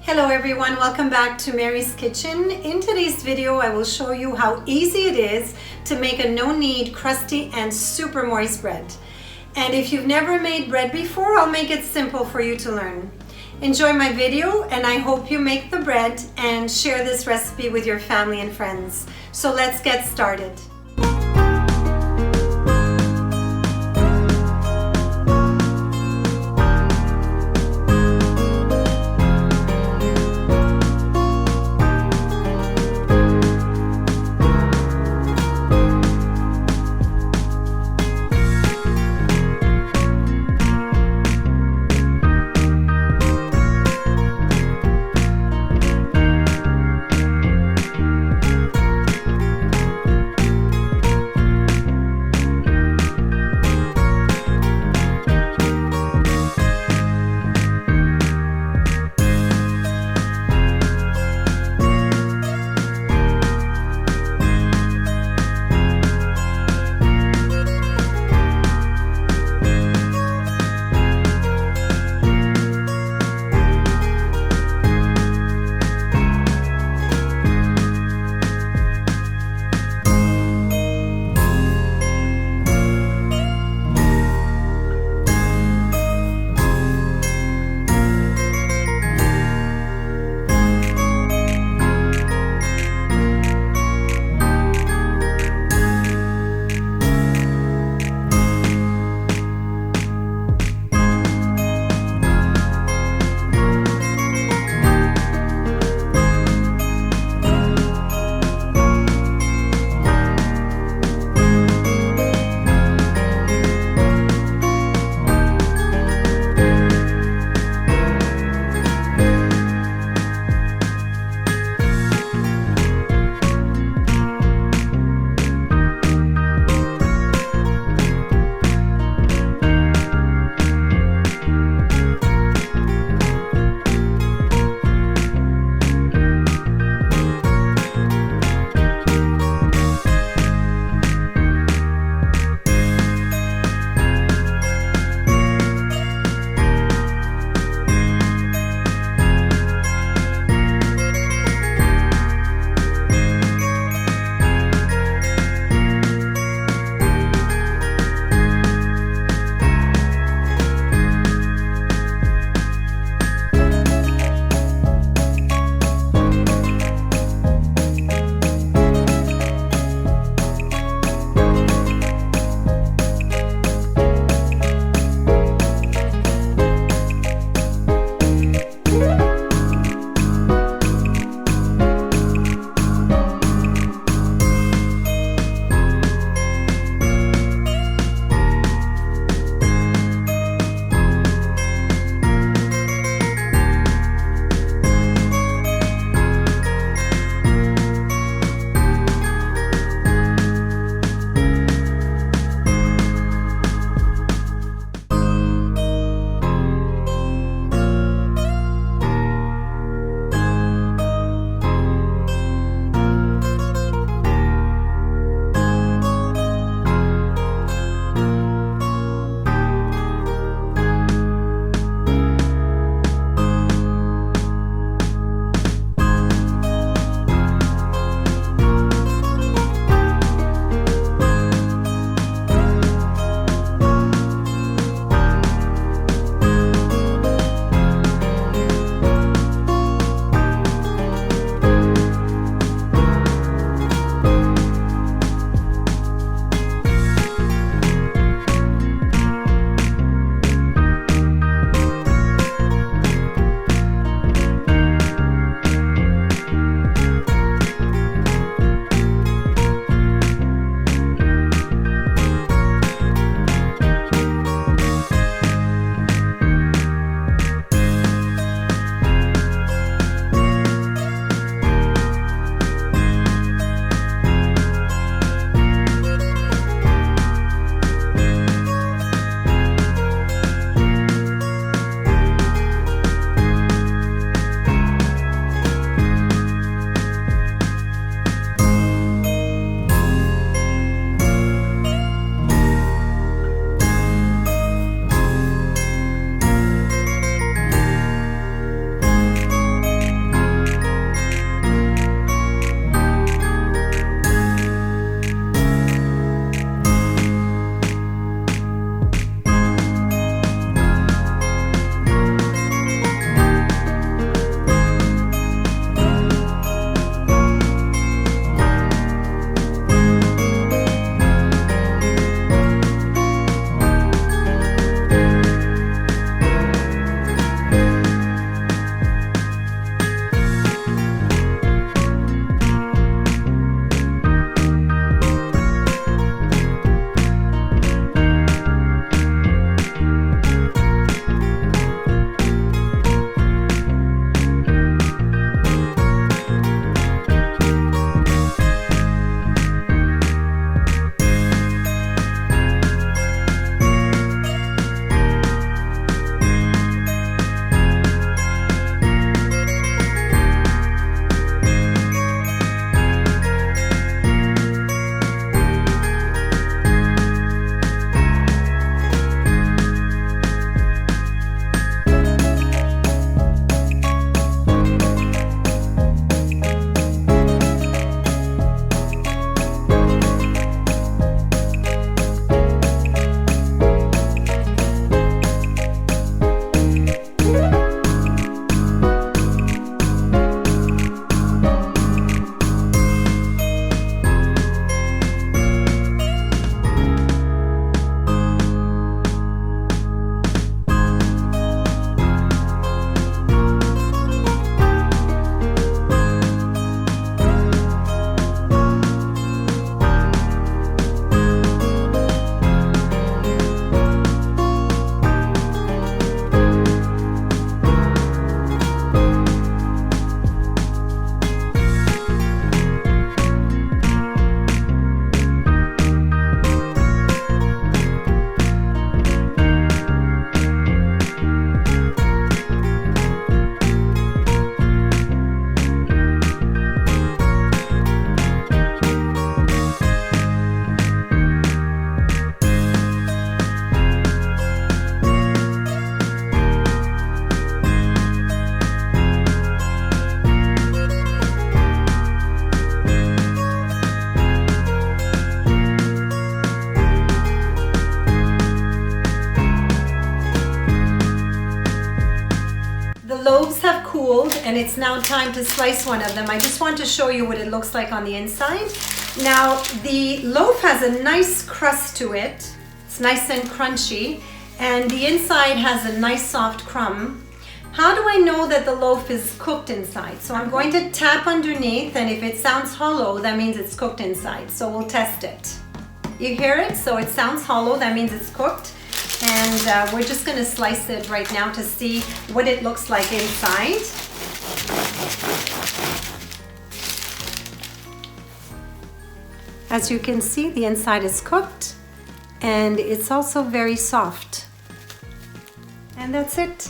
Hello everyone, welcome back to Mary's Kitchen. In today's video, I will show you how easy it is to make a no-knead, crusty and super moist bread. And if you've never made bread before, I'll make it simple for you to learn. Enjoy my video and I hope you make the bread and share this recipe with your family and friends. So let's get started. loaves have cooled and it's now time to slice one of them. I just want to show you what it looks like on the inside. Now the loaf has a nice crust to it. It's nice and crunchy, and the inside has a nice soft crumb. How do I know that the loaf is cooked inside? So I'm going to tap underneath, and if it sounds hollow, that means it's cooked inside. So we'll test it. You hear it? So it sounds hollow, that means it's cooked. And we're just going to slice it right now to see what it looks like inside. As you can see, the inside is cooked and it's also very soft. And that's it.